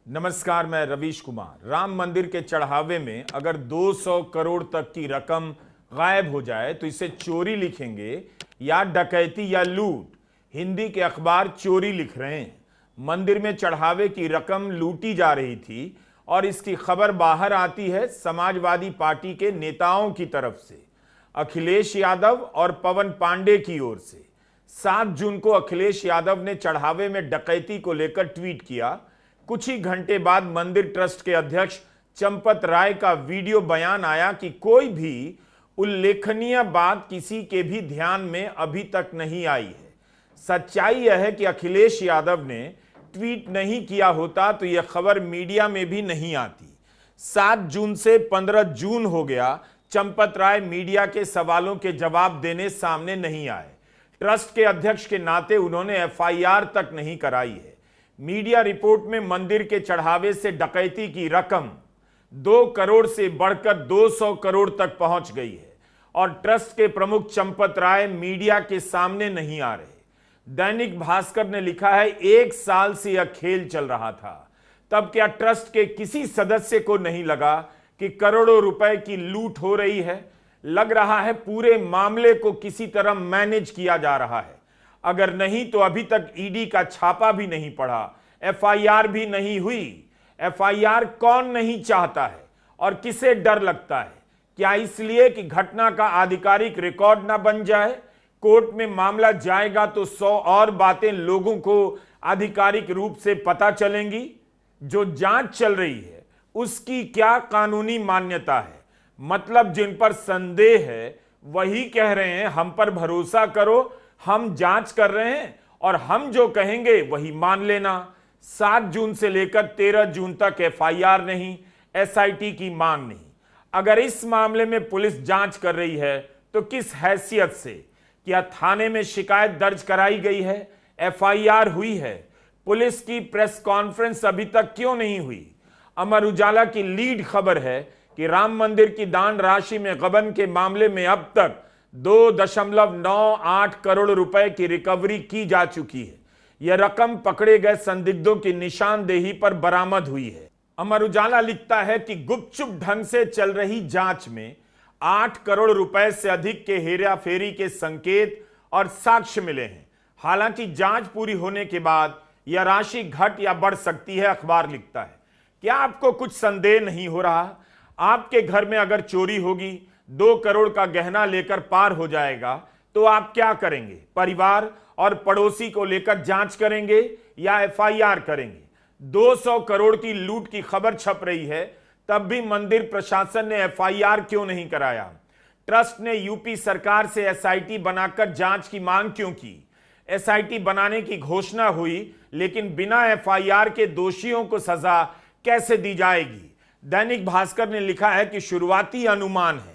नमस्कार, मैं रवीश कुमार। राम मंदिर के चढ़ावे में अगर 200 करोड़ तक की रकम गायब हो जाए तो इसे चोरी लिखेंगे या डकैती या लूट। हिंदी के अखबार चोरी लिख रहे हैं। मंदिर में चढ़ावे की रकम लूटी जा रही थी और इसकी खबर बाहर आती है समाजवादी पार्टी के नेताओं की तरफ से, अखिलेश यादव और पवन पांडे की ओर से। 7 जून को अखिलेश यादव ने चढ़ावे में डकैती को लेकर ट्वीट किया। कुछ ही घंटे बाद मंदिर ट्रस्ट के अध्यक्ष चंपत राय का वीडियो बयान आया कि कोई भी उल्लेखनीय बात किसी के भी ध्यान में अभी तक नहीं आई है। सच्चाई यह है कि अखिलेश यादव ने ट्वीट नहीं किया होता तो यह खबर मीडिया में भी नहीं आती। 7 जून से 15 जून हो गया, चंपत राय मीडिया के सवालों के जवाब देने सामने नहीं आए। ट्रस्ट के अध्यक्ष के नाते उन्होंने एफआईआर तक नहीं कराई है। मीडिया रिपोर्ट में मंदिर के चढ़ावे से डकैती की रकम 2 करोड़ से बढ़कर 200 करोड़ तक पहुंच गई है और ट्रस्ट के प्रमुख चंपत राय मीडिया के सामने नहीं आ रहे। दैनिक भास्कर ने लिखा है, 1 साल से यह खेल चल रहा था, तब क्या ट्रस्ट के किसी सदस्य को नहीं लगा कि करोड़ों रुपए की लूट हो रही है? लग रहा है पूरे मामले को किसी तरह मैनेज किया जा रहा है। अगर नहीं तो अभी तक ईडी का छापा भी नहीं पड़ा, एफआईआर भी नहीं हुई। एफआईआर कौन नहीं चाहता है और किसे डर लगता है? क्या इसलिए कि घटना का आधिकारिक रिकॉर्ड ना बन जाए? कोर्ट में मामला जाएगा तो 100 और बातें लोगों को आधिकारिक रूप से पता चलेंगी। जो जांच चल रही है उसकी क्या कानूनी मान्यता है? मतलब जिन पर संदेह है वही कह रहे हैं हम पर भरोसा करो, हम जांच कर रहे हैं और हम जो कहेंगे वही मान लेना। 7 जून से लेकर 13 जून तक एफआईआर नहीं, एसआईटी की मांग नहीं। अगर इस मामले में पुलिस जांच कर रही है तो किस हैसियत से? क्या थाने में शिकायत दर्ज कराई गई है? एफआईआर हुई है? पुलिस की प्रेस कॉन्फ्रेंस अभी तक क्यों नहीं हुई? अमर उजाला की लीड खबर है कि राम मंदिर की दान राशि में गबन के मामले में अब तक 2.98 करोड़ रुपए की रिकवरी की जा चुकी है। यह रकम पकड़े गए संदिग्धों की निशानदेही पर बरामद हुई है। अमर उजाला लिखता है कि गुपचुप ढंग से चल रही जांच में 8 करोड़ रुपए से अधिक के हेराफेरी के संकेत और साक्ष्य मिले हैं। हालांकि जांच पूरी होने के बाद यह राशि घट या बढ़ सकती है, अखबार लिखता है। क्या आपको कुछ संदेह नहीं हो रहा? आपके घर में अगर चोरी होगी, 2 करोड़ का गहना लेकर पार हो जाएगा तो आप क्या करेंगे? परिवार और पड़ोसी को लेकर जांच करेंगे या एफआईआर करेंगे? 200 करोड़ की लूट की खबर छप रही है, तब भी मंदिर प्रशासन ने एफआईआर क्यों नहीं कराया? ट्रस्ट ने यूपी सरकार से एसआईटी बनाकर जांच की मांग क्यों की? एसआईटी बनाने की घोषणा हुई, लेकिन बिना एफआईआर के दोषियों को सजा कैसे दी जाएगी? दैनिक भास्कर ने लिखा है कि शुरुआती अनुमान है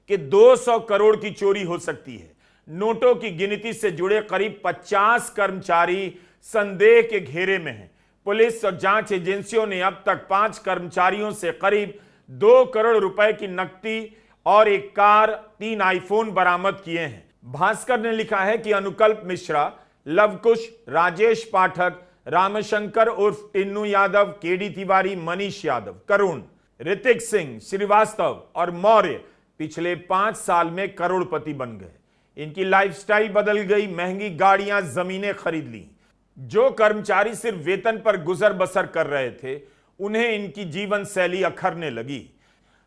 कि 200 करोड़ की चोरी हो सकती है। नोटों की गिनती से जुड़े करीब 50 कर्मचारी संदेह के घेरे में हैं। पुलिस और जांच एजेंसियों ने अब तक 5 कर्मचारियों से करीब 2 करोड़ रुपए की नकदी और एक कार, 3 आईफोन बरामद किए हैं। भास्कर ने लिखा है कि अनुकल्प मिश्रा, लवकुश, राजेश पाठक, रामशंकर उर्फ टिन्नू यादव, केडी तिवारी, मनीष यादव, करुण, ऋतिक सिंह, श्रीवास्तव और मौर्य पिछले 5 साल में करोड़पति बन गए। इनकी लाइफस्टाइल बदल गई, महंगी गाड़ियां, जमीनें खरीद ली। जो कर्मचारी सिर्फ वेतन पर गुजर बसर कर रहे थे, उन्हें इनकी जीवन शैली अखरने लगी।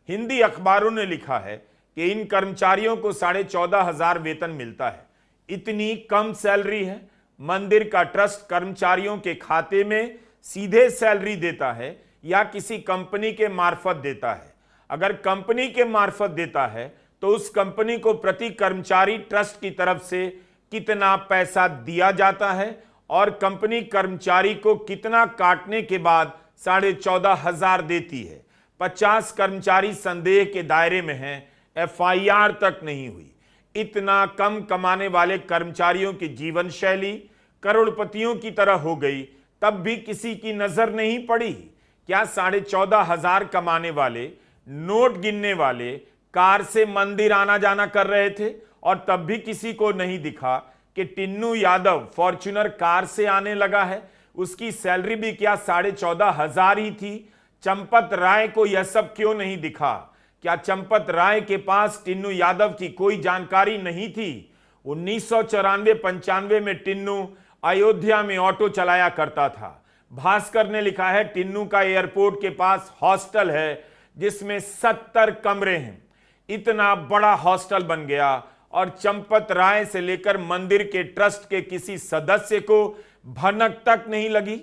हिंदी अखबारों ने लिखा है कि इन कर्मचारियों को 14,500 वेतन मिलता है। इतनी कम सैलरी है। मंदिर का ट्रस्ट कर्मचारियों के खाते में सीधे सैलरी देता है या किसी कंपनी के मार्फत देता है? अगर कंपनी के मार्फत देता है तो उस कंपनी को प्रति कर्मचारी ट्रस्ट की तरफ से कितना पैसा दिया जाता है और कंपनी कर्मचारी को कितना काटने के बाद 14,500 देती है? 50 कर्मचारी संदेह के दायरे में हैं, एफआईआर तक नहीं हुई। इतना कम कमाने वाले कर्मचारियों की जीवन शैली करोड़पतियों की तरह हो गई, तब भी किसी की नजर नहीं पड़ी। क्या 14,500 कमाने वाले, नोट गिनने वाले कार से मंदिर आना जाना कर रहे थे और तब भी किसी को नहीं दिखा कि टिन्नू यादव फॉर्च्यूनर कार से आने लगा है? उसकी सैलरी भी क्या 14,500 ही थी? चंपत राय को यह सब क्यों नहीं दिखा? क्या चंपत राय के पास टिन्नू यादव की कोई जानकारी नहीं थी? 1994-95 में टिन्नू अयोध्या में ऑटो चलाया करता था। भास्कर ने लिखा है टिन्नू का एयरपोर्ट के पास हॉस्टल है जिसमें 70 कमरे हैं। इतना बड़ा हॉस्टल बन गया और चंपत राय से लेकर मंदिर के ट्रस्ट के किसी सदस्य को भनक तक नहीं लगी।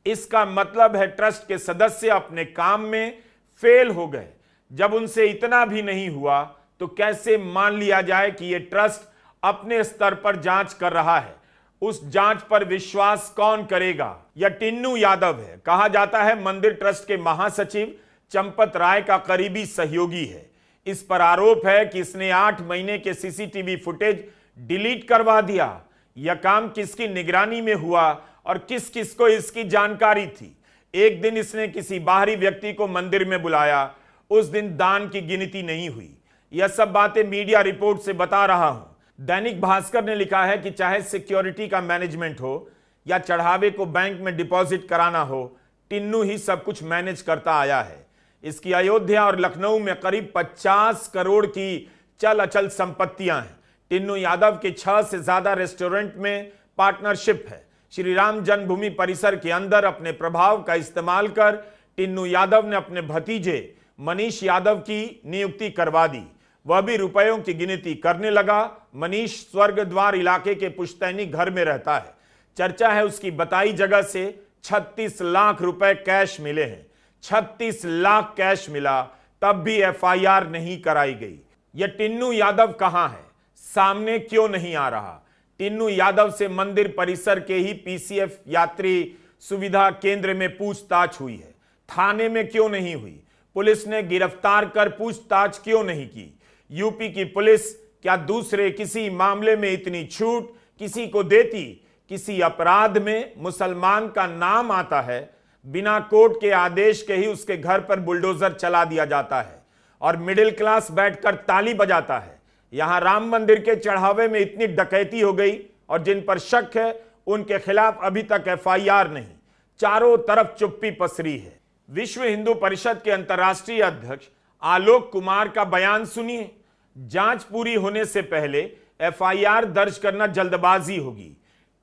इसका मतलब है ट्रस्ट के सदस्य अपने काम में फेल हो गए। जब उनसे इतना भी नहीं हुआ तो कैसे मान लिया जाए कि यह ट्रस्ट अपने स्तर पर जांच कर रहा है? उस जांच पर विश्वास कौन करेगा? यह टिन्नू यादव है, कहा जाता है मंदिर ट्रस्ट के महासचिव चंपत राय का करीबी सहयोगी है। इस पर आरोप है कि इसने 8 महीने के सीसीटीवी फुटेज डिलीट करवा दिया। यह काम किसकी निगरानी में हुआ और किस किस को इसकी जानकारी थी? एक दिन इसने किसी बाहरी व्यक्ति को मंदिर में बुलाया, उस दिन दान की गिनती नहीं हुई। यह सब बातें मीडिया रिपोर्ट से बता रहा हूं। दैनिक भास्कर ने लिखा है कि चाहे सिक्योरिटी का मैनेजमेंट हो या चढ़ावे को बैंक में डिपॉजिट कराना हो, टिन्नू ही सब कुछ मैनेज करता आया है। इसकी अयोध्या और लखनऊ में करीब 50 करोड़ की चल अचल संपत्तियां हैं। टिन्नू यादव के 6 से ज्यादा रेस्टोरेंट में पार्टनरशिप है। श्री राम जन्मभूमि परिसर के अंदर अपने प्रभाव का इस्तेमाल कर टिन्नू यादव ने अपने भतीजे मनीष यादव की नियुक्ति करवा दी। वह भी रुपयों की गिनती करने लगा। मनीष स्वर्गद्वार इलाके के पुश्तैनी घर में रहता है। चर्चा है उसकी बताई जगह से 36 लाख रुपए कैश मिले हैं। 36 लाख कैश मिला, तब भी एफआईआर नहीं कराई गई। यह टिन्नू यादव कहां है? सामने क्यों नहीं आ रहा? टिन्नू यादव से मंदिर परिसर के ही पीसीएफ यात्री सुविधा केंद्र में पूछताछ हुई है, थाने में क्यों नहीं हुई? पुलिस ने गिरफ्तार कर पूछताछ क्यों नहीं की? यूपी की पुलिस क्या दूसरे किसी मामले में इतनी छूट किसी को देती? किसी अपराध में मुसलमान का नाम आता है, बिना कोर्ट के आदेश के ही उसके घर पर बुलडोजर चला दिया जाता है और मिडिल क्लास बैठकर ताली बजाता है। यहां राम मंदिर के चढ़ावे में इतनी डकैती हो गई और जिन पर शक है उनके खिलाफ अभी तक एफआईआर नहीं। चारों तरफ चुप्पी पसरी है। विश्व हिंदू परिषद के अंतर्राष्ट्रीय अध्यक्ष आलोक कुमार का बयान सुनिए। जांच पूरी होने से पहले एफआईआर दर्ज करना जल्दबाजी होगी।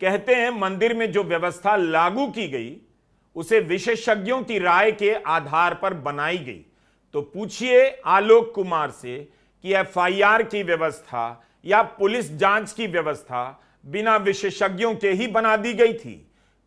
कहते हैं मंदिर में जो व्यवस्था लागू की गई उसे विशेषज्ञों की राय के आधार पर बनाई गई। तो पूछिए आलोक कुमार से कि एफआईआर की व्यवस्था या पुलिस जांच की व्यवस्था बिना विशेषज्ञों के ही बना दी गई थी।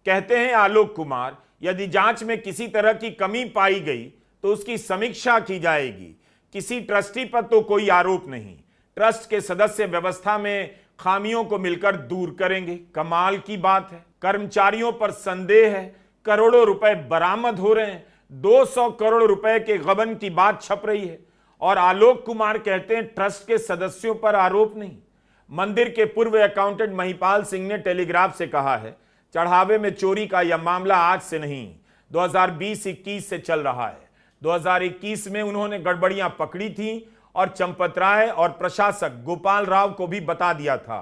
कहते हैं आलोक कुमार, यदि जांच में किसी तरह की कमी पाई गई तो उसकी समीक्षा की जाएगी। किसी ट्रस्टी पर तो कोई आरोप नहीं। ट्रस्ट के सदस्य व्यवस्था में खामियों को मिलकर दूर करेंगे। कमाल की बात है। कर्मचारियों पर संदेह है, करोड़ों रुपए बरामद हो रहे हैं। 200 करोड़ रुपए के गबन की बात छप रही है और आलोक कुमार कहते हैं ट्रस्ट के सदस्यों पर आरोप नहीं। मंदिर के पूर्व अकाउंटेंट महिपाल सिंह ने टेलीग्राफ से कहा है चढ़ावे में चोरी का यह मामला आज से नहीं 2020-21 से चल रहा है। 2021 में उन्होंने गड़बड़ियां पकड़ी थी और चंपत राय और प्रशासक गोपाल राव को भी बता दिया था।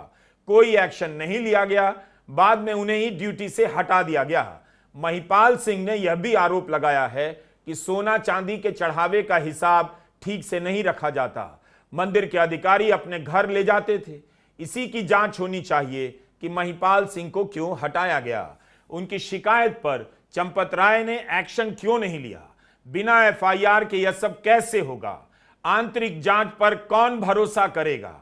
कोई एक्शन नहीं लिया गया, बाद में उन्हें ही ड्यूटी से हटा दिया गया। महिपाल सिंह ने यह भी आरोप लगाया है कि सोना चांदी के चढ़ावे का हिसाब ठीक से नहीं रखा जाता। मंदिर के अधिकारी अपने घर ले जाते थे। इसी की जांच होनी चाहिए कि महिपाल सिंह को क्यों हटाया गया। उनकी शिकायत पर चंपत राय ने एक्शन क्यों नहीं लिया? बिना एफआईआर के यह सब कैसे होगा? आंतरिक जांच पर कौन भरोसा करेगा?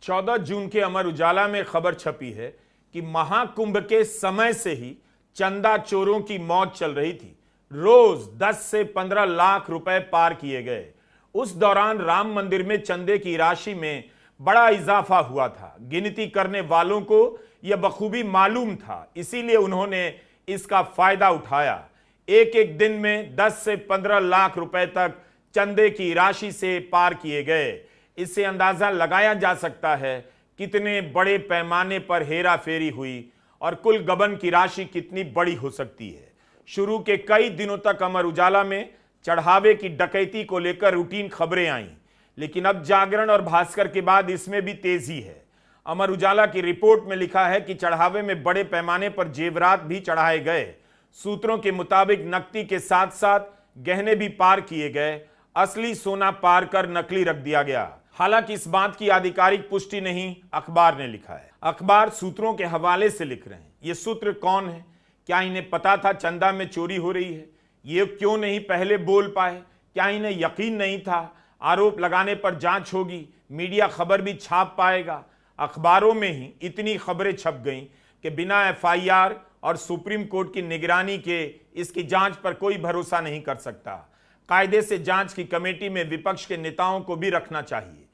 14 जून के अमर उजाला में खबर छपी है कि महाकुंभ के समय से ही चंदा चोरों की मौज चल रही थी। रोज 10 से 15 लाख रुपए पार किए गए। उस दौरान राम मंदिर में चंदे की राशि में बड़ा इजाफा हुआ था। गिनती करने वालों को यह बखूबी मालूम था, इसीलिए उन्होंने इसका फायदा उठाया। एक एक दिन में 10 से 15 लाख रुपए तक चंदे की राशि से पार किए गए। इससे अंदाजा लगाया जा सकता है कितने बड़े पैमाने पर हेरा फेरी हुई और कुल गबन की राशि कितनी बड़ी हो सकती है। शुरू के कई दिनों तक अमर उजाला में चढ़ावे की डकैती को लेकर रूटीन खबरें आईं, लेकिन अब जागरण और भास्कर के बाद इसमें भी तेजी है। अमर उजाला की रिपोर्ट में लिखा है कि चढ़ावे में बड़े पैमाने पर जेवरात भी चढ़ाए गए। सूत्रों के मुताबिक नकदी के साथ साथ गहने भी पार किए गए, असली सोना पार कर नकली रख दिया गया। हालांकि इस बात की आधिकारिक पुष्टि नहीं अखबार ने लिखा है। अखबार सूत्रों के हवाले से लिख रहे हैं। ये सूत्र कौन है? क्या इन्हें पता था चंदा में चोरी हो रही है? ये क्यों नहीं पहले बोल पाए? क्या इन्हें यकीन नहीं था आरोप लगाने पर जांच होगी, मीडिया खबर भी छाप पाएगा? अखबारों में ही इतनी खबरें छप गईं कि बिना एफआईआर और सुप्रीम कोर्ट की निगरानी के इसकी जांच पर कोई भरोसा नहीं कर सकता। कायदे से जांच की कमेटी में विपक्ष के नेताओं को भी रखना चाहिए।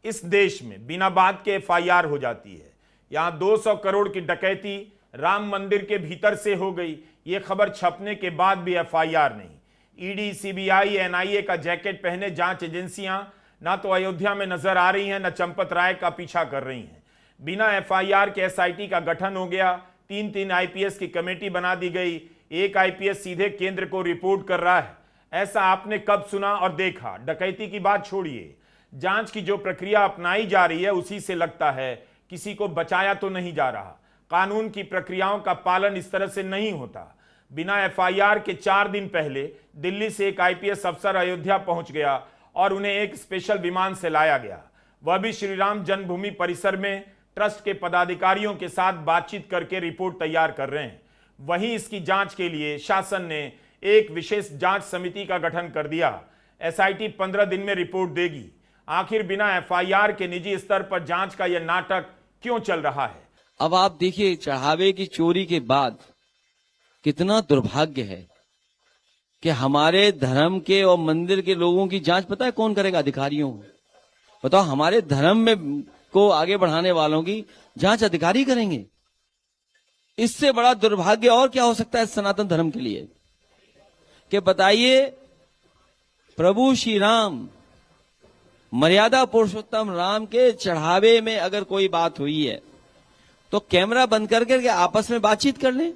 इस देश में बिना बात के एफआईआर हो जाती है। यहां 200 करोड़ की डकैती राम मंदिर के भीतर से हो गई, ये खबर छपने के बाद भी एफआईआर नहीं। ईडी, सीबीआई, एनआईए का जैकेट पहने जांच एजेंसियां ना तो अयोध्या में नजर आ रही हैं, न चंपत राय का पीछा कर रही हैं। बिना एफआईआर के एसआईटी का गठन हो गया, 3 आईपीएस की कमेटी बना दी गई, एक आईपीएस सीधे केंद्र को रिपोर्ट कर रहा है। ऐसा आपने कब सुना और देखा? डकैती की बात छोड़िए, जांच की जो प्रक्रिया अपनाई जा रही है उसी से लगता है किसी को बचाया तो नहीं जा रहा। कानून की प्रक्रियाओं का पालन इस तरह से नहीं होता। बिना एफआईआर के 4 दिन पहले दिल्ली से एक आईपीएस अफसर अयोध्या पहुंच गया और उन्हें एक स्पेशल विमान से लाया गया, वह भी श्रीराम जन्मभूमि परिसर में ट्रस्ट के पदाधिकारियों के साथ बातचीत करके रिपोर्ट तैयार कर रहे हैं। वहीं इसकी जांच के लिए शासन ने एक विशेष जांच समिति का गठन कर दिया। एसआईटी 15 दिन में रिपोर्ट देगी। आखिर बिना एफआईआर के निजी स्तर पर जांच का यह नाटक क्यों चल रहा है? अब आप देखिए, चढ़ावे की चोरी के बाद कितना दुर्भाग्य है कि हमारे धर्म के और मंदिर के लोगों की जांच पता है कौन करेगा? अधिकारियों को। बताओ, हमारे धर्म में को आगे बढ़ाने वालों की जांच अधिकारी करेंगे? इससे बड़ा दुर्भाग्य और क्या हो सकता है सनातन धर्म के लिए? कि बताइए, प्रभु श्री राम, मर्यादा पुरुषोत्तम राम के चढ़ावे में अगर कोई बात हुई है तो कैमरा बंद कर करके आपस में बातचीत कर लें,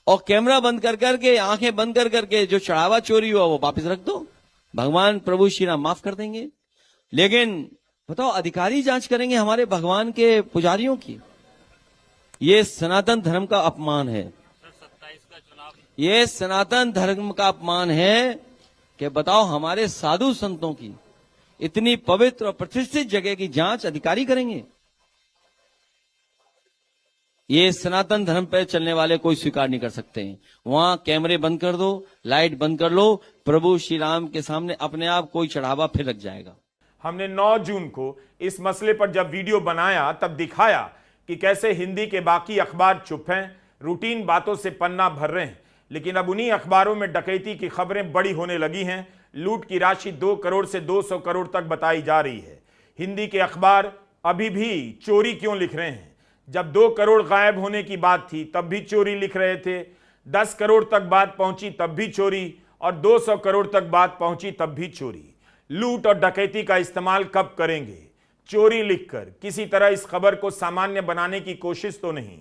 और कैमरा बंद कर करके, आंखें बंद कर करके जो चढ़ावा चोरी हुआ वो वापस रख दो, भगवान प्रभु श्री राम माफ कर देंगे। लेकिन बताओ, अधिकारी जांच करेंगे हमारे भगवान के पुजारियों की? ये सनातन धर्म का अपमान है। ये सनातन धर्म का अपमान है कि बताओ, हमारे साधु संतों की इतनी पवित्र और प्रतिष्ठित जगह की जांच अधिकारी करेंगे? ये सनातन धर्म पर चलने वाले कोई स्वीकार नहीं कर सकते हैं। वहां कैमरे बंद कर दो, लाइट बंद कर लो, प्रभु श्री राम के सामने अपने आप कोई चढ़ावा फिर लग जाएगा। हमने 9 जून को इस मसले पर जब वीडियो बनाया तब दिखाया कि कैसे हिंदी के बाकी अखबार चुप हैं, रूटीन बातों से पन्ना भर रहे हैं। लेकिन अब उन्हीं अखबारों में डकैती की खबरें बड़ी होने लगी हैं। लूट की राशि 2 करोड़ से 200 करोड़ तक बताई जा रही है। हिंदी के अखबार अभी भी चोरी क्यों लिख रहे हैं? जब 2 करोड़ गायब होने की बात थी तब भी चोरी लिख रहे थे, 10 करोड़ तक बात पहुंची तब भी चोरी, और 200 करोड़ तक बात पहुंची तब भी चोरी। लूट और डकैती का इस्तेमाल कब करेंगे? चोरी लिखकर किसी तरह इस खबर को सामान्य बनाने की कोशिश तो नहीं।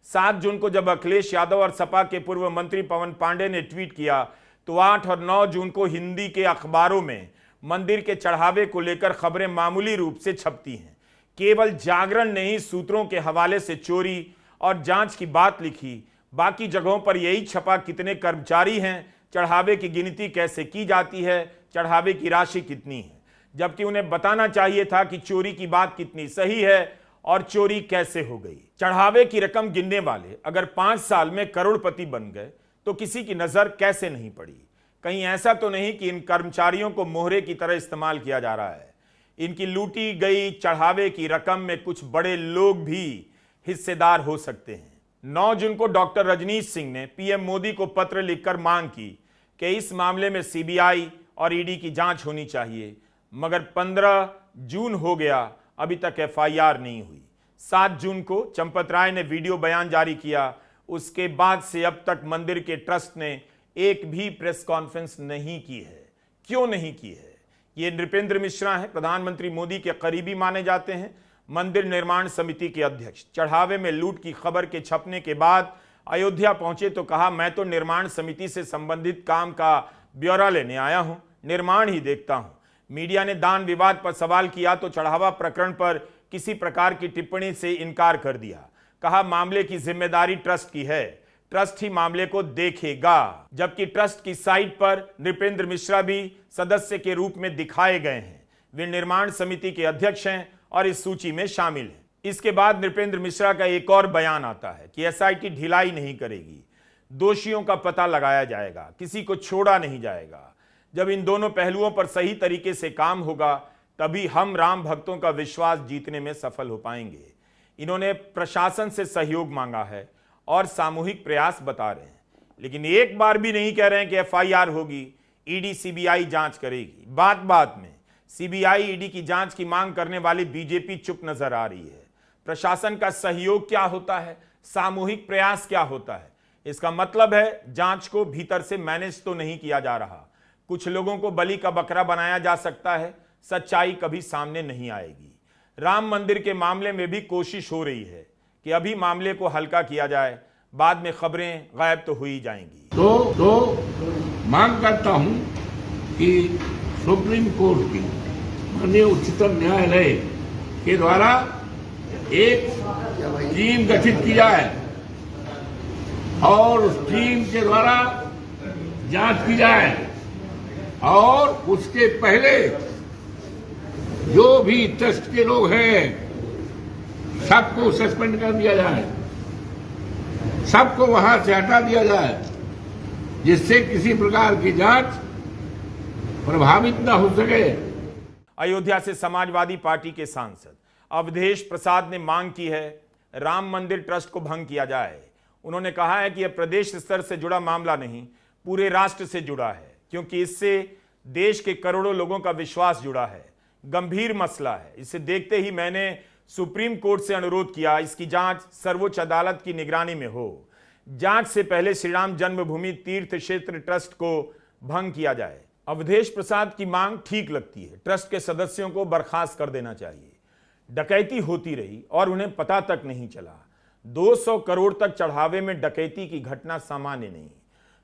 7 जून को जब अखिलेश यादव और सपा के पूर्व मंत्री पवन पांडे ने ट्वीट किया तो 8 और 9 जून को हिंदी के अखबारों में मंदिर के चढ़ावे को लेकर खबरें मामूली रूप से छपती हैं। केवल जागरण ने ही सूत्रों के हवाले से चोरी और जांच की बात लिखी। बाकी जगहों पर यही छपा कितने कर्मचारी हैं, चढ़ावे की गिनती कैसे की जाती है, चढ़ावे की राशि कितनी है, जबकि उन्हें बताना चाहिए था कि चोरी की बात कितनी सही है और चोरी कैसे हो गई। चढ़ावे की रकम गिनने वाले अगर 5 साल में करोड़पति बन गए तो किसी की नजर कैसे नहीं पड़ी? कहीं ऐसा तो नहीं कि इन कर्मचारियों को मोहरे की तरह इस्तेमाल किया जा रहा है? इनकी लूटी गई चढ़ावे की रकम में कुछ बड़े लोग भी हिस्सेदार हो सकते हैं। 9 जून को डॉक्टर रजनीश सिंह ने पीएम मोदी को पत्र लिखकर मांग की कि इस मामले में सीबीआई और ईडी की जांच होनी चाहिए, मगर 15 जून हो गया, अभी तक एफआईआर नहीं हुई। 7 जून को चंपत राय ने वीडियो बयान जारी किया। उसके बाद से अब तक मंदिर के ट्रस्ट ने एक भी प्रेस कॉन्फ्रेंस नहीं की है। क्यों नहीं की है? ये नृपेंद्र मिश्रा हैं, प्रधानमंत्री मोदी के करीबी माने जाते हैं, मंदिर निर्माण समिति के अध्यक्ष। चढ़ावे में लूट की खबर के छपने के बाद अयोध्या पहुंचे तो कहा, मैं तो निर्माण समिति से संबंधित काम का ब्यौरा लेने आया हूं, निर्माण ही देखता हूं। मीडिया ने दान विवाद पर सवाल किया तो चढ़ावा प्रकरण पर किसी प्रकार की टिप्पणी से इनकार कर दिया। कहा, मामले की जिम्मेदारी ट्रस्ट की है, ट्रस्ट ही मामले को देखेगा, जबकि ट्रस्ट की साइट पर नृपेंद्र मिश्रा भी सदस्य के रूप में दिखाए गए हैं। वे निर्माण समिति के अध्यक्ष हैं और इस सूची में शामिल हैं। इसके बाद नृपेंद्र मिश्रा का एक और बयान आता है कि एसआईटी ढिलाई नहीं करेगी, दोषियों का पता लगाया जाएगा, किसी को छोड़ा नहीं जाएगा। जब इन दोनों पहलुओं पर सही तरीके से काम होगा तभी हम राम भक्तों का विश्वास जीतने में सफल हो पाएंगे। इन्होंने प्रशासन से सहयोग मांगा है और सामूहिक प्रयास बता रहे हैं, लेकिन एक बार भी नहीं कह रहे हैं कि एफआईआर होगी, ईडी सीबीआई जांच करेगी। बात बात में सीबीआई ईडी की जांच की मांग करने वाली बीजेपी चुप नजर आ रही है। प्रशासन का सहयोग क्या होता है, सामूहिक प्रयास क्या होता है? इसका मतलब है जांच को भीतर से मैनेज तो नहीं किया जा रहा। कुछ लोगों को बलि का बकरा बनाया जा सकता है, सच्चाई कभी सामने नहीं आएगी। राम मंदिर के मामले में भी कोशिश हो रही है कि अभी मामले को हल्का किया जाए, बाद में खबरें गायब तो हो ही जाएंगी। तो मांग करता हूं कि सुप्रीम कोर्ट की माननीय उच्चतम न्यायालय के द्वारा एक टीम गठित की जाए और उस टीम के द्वारा जांच की जाए और उसके पहले जो भी ट्रस्ट के लोग हैं सबको सस्पेंड कर दिया जाए, सबको वहां से हटा दिया जाए, जिससे किसी प्रकार की जांच प्रभावित न हो सके। अयोध्या से समाजवादी पार्टी के सांसद अवधेश प्रसाद ने मांग की है राम मंदिर ट्रस्ट को भंग किया जाए। उन्होंने कहा है कि यह प्रदेश स्तर से जुड़ा मामला नहीं, पूरे राष्ट्र से जुड़ा है, क्योंकि इससे देश के करोड़ों लोगों का विश्वास जुड़ा है। गंभीर मसला है। इसे देखते ही मैंने सुप्रीम कोर्ट से अनुरोध किया इसकी जांच सर्वोच्च अदालत की निगरानी में हो। जांच से पहले श्री राम जन्मभूमि तीर्थ क्षेत्र ट्रस्ट को भंग किया जाए। अवधेश प्रसाद की मांग ठीक लगती है। ट्रस्ट के सदस्यों को बर्खास्त कर देना चाहिए। डकैती होती रही और उन्हें पता तक नहीं चला। 200 करोड़ तक चढ़ावे में डकैती की घटना सामान्य नहीं।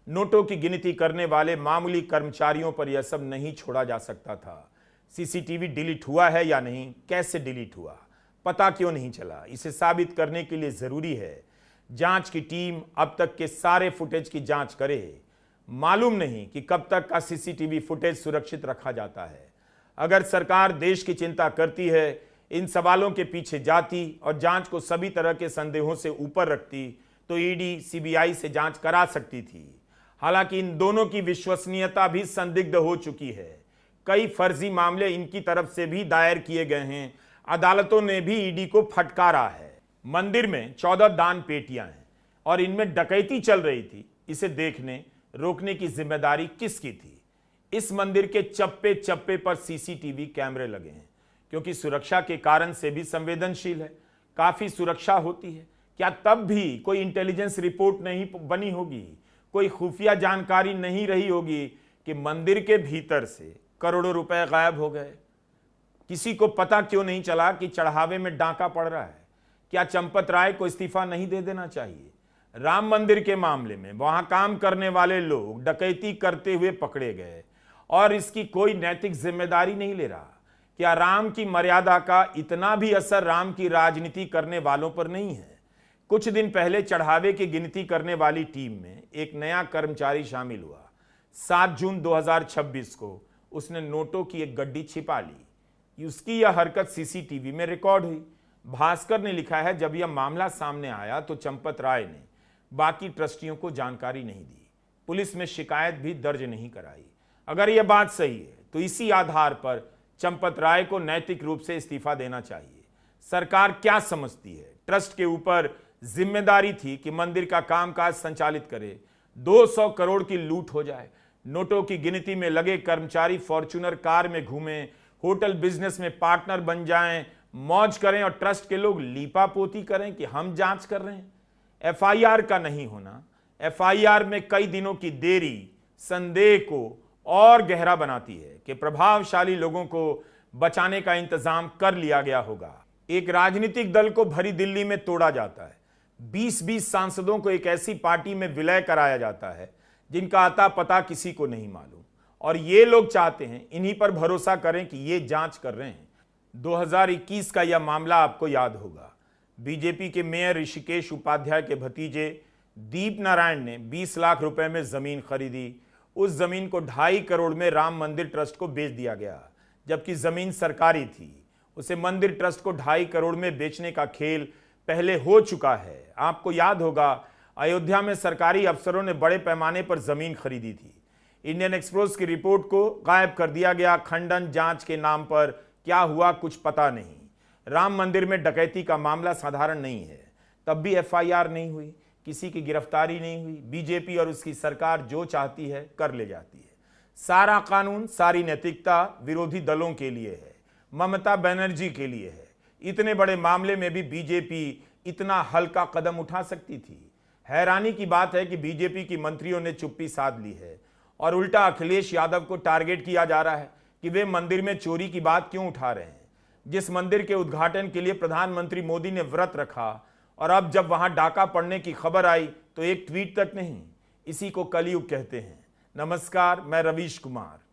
नोटों की गिनती करने वाले मामूली कर्मचारियों पर यह सब नहीं छोड़ा जा सकता था। सीसीटीवी डिलीट हुआ है या नहीं, कैसे डिलीट हुआ, पता क्यों नहीं चला, इसे साबित करने के लिए जरूरी है जांच की टीम अब तक के सारे फुटेज की जांच करे। मालूम नहीं कि कब तक का सीसीटीवी फुटेज सुरक्षित रखा जाता है। अगर सरकार देश की चिंता करती है, इन सवालों के पीछे जाती और जांच को सभी तरह के संदेहों से ऊपर रखती तो ईडी सीबीआई से जांच करा सकती थी। हालांकि इन दोनों की विश्वसनीयता भी संदिग्ध हो चुकी है। कई फर्जी मामले इनकी तरफ से भी दायर किए गए हैं। अदालतों ने भी ईडी को फटकारा है। मंदिर में 14 दान पेटियां हैं और इनमें डकैती चल रही थी। इसे देखने रोकने की जिम्मेदारी किसकी थी? इस मंदिर के चप्पे चप्पे पर सीसीटीवी कैमरे लगे हैं, क्योंकि सुरक्षा के कारण से भी संवेदनशील है। काफी सुरक्षा होती है। क्या तब भी कोई इंटेलिजेंस रिपोर्ट नहीं बनी होगी, कोई खुफिया जानकारी नहीं रही होगी कि मंदिर के भीतर से करोड़ों रुपए गायब हो गए? किसी को पता क्यों नहीं चला कि चढ़ावे में डांका पड़ रहा है? क्या चंपत राय को इस्तीफा नहीं दे देना चाहिए? राम मंदिर के मामले में वहां काम करने वाले लोग डकैती करते हुए पकड़े गए और इसकी कोई नैतिक जिम्मेदारी नहीं ले रहा। क्या राम की मर्यादा का इतना भी असर राम की राजनीति करने वालों पर नहीं है? कुछ दिन पहले चढ़ावे की गिनती करने वाली टीम में एक नया कर्मचारी शामिल हुआ। 7 जून 2026 को उसने नोटों की एक गड्डी छिपा ली। उसकी यह हरकत सीसीटीवी में रिकॉर्ड हुई। भास्कर ने लिखा है, जब यह मामला सामने आया तो चंपत राय ने बाकी ट्रस्टियों को जानकारी नहीं दी, पुलिस में शिकायत भी दर्ज नहीं कराई। अगर यह बात सही है तो इसी आधार पर चंपत राय को नैतिक रूप से इस्तीफा देना चाहिए। सरकार क्या समझती है? ट्रस्ट के ऊपर जिम्मेदारी थी कि मंदिर का कामकाज संचालित करे। 200 करोड़ की लूट हो जाए, नोटों की गिनती में लगे कर्मचारी फॉर्च्यूनर कार में घूमें, होटल बिजनेस में पार्टनर बन जाएं, मौज करें और ट्रस्ट के लोग लीपापोती करें कि हम जांच कर रहे हैं। एफआईआर का नहीं होना, एफआईआर में कई दिनों की देरी संदेह को और गहरा बनाती है कि प्रभावशाली लोगों को बचाने का इंतजाम कर लिया गया होगा। एक राजनीतिक दल को भरी दिल्ली में तोड़ा जाता है। 20-20 सांसदों को एक ऐसी पार्टी में विलय कराया जाता है जिनका अता पता किसी को नहीं मालूम, और ये लोग चाहते हैं इन्हीं पर भरोसा करें कि ये जांच कर रहे हैं। 2021 का यह मामला आपको याद होगा। बीजेपी के मेयर ऋषिकेश उपाध्याय के भतीजे दीप नारायण ने 20 लाख रुपए में जमीन खरीदी। उस जमीन को 2.5 करोड़ में राम मंदिर ट्रस्ट को बेच दिया गया, जबकि जमीन सरकारी थी। उसे मंदिर ट्रस्ट को 2.5 करोड़ में बेचने का खेल पहले हो चुका है। आपको याद होगा, अयोध्या में सरकारी अफसरों ने बड़े पैमाने पर जमीन खरीदी थी। इंडियन एक्सप्रेस की रिपोर्ट को गायब कर दिया गया। खंडन जांच के नाम पर क्या हुआ कुछ पता नहीं। राम मंदिर में डकैती का मामला साधारण नहीं है, तब भी एफआईआर नहीं हुई, किसी की गिरफ्तारी नहीं हुई। बीजेपी और उसकी सरकार जो चाहती है कर ले जाती है। सारा कानून, सारी नैतिकता विरोधी दलों के लिए है, ममता बनर्जी के लिए है। इतने बड़े मामले में भी बीजेपी इतना हल्का कदम उठा सकती थी। हैरानी की बात है कि बीजेपी की मंत्रियों ने चुप्पी साध ली है और उल्टा अखिलेश यादव को टारगेट किया जा रहा है कि वे मंदिर में चोरी की बात क्यों उठा रहे हैं। जिस मंदिर के उद्घाटन के लिए प्रधानमंत्री मोदी ने व्रत रखा और अब जब वहां डाका पड़ने की खबर आई तो एक ट्वीट तक नहीं। इसी को कलयुग कहते हैं। नमस्कार, मैं रवीश कुमार।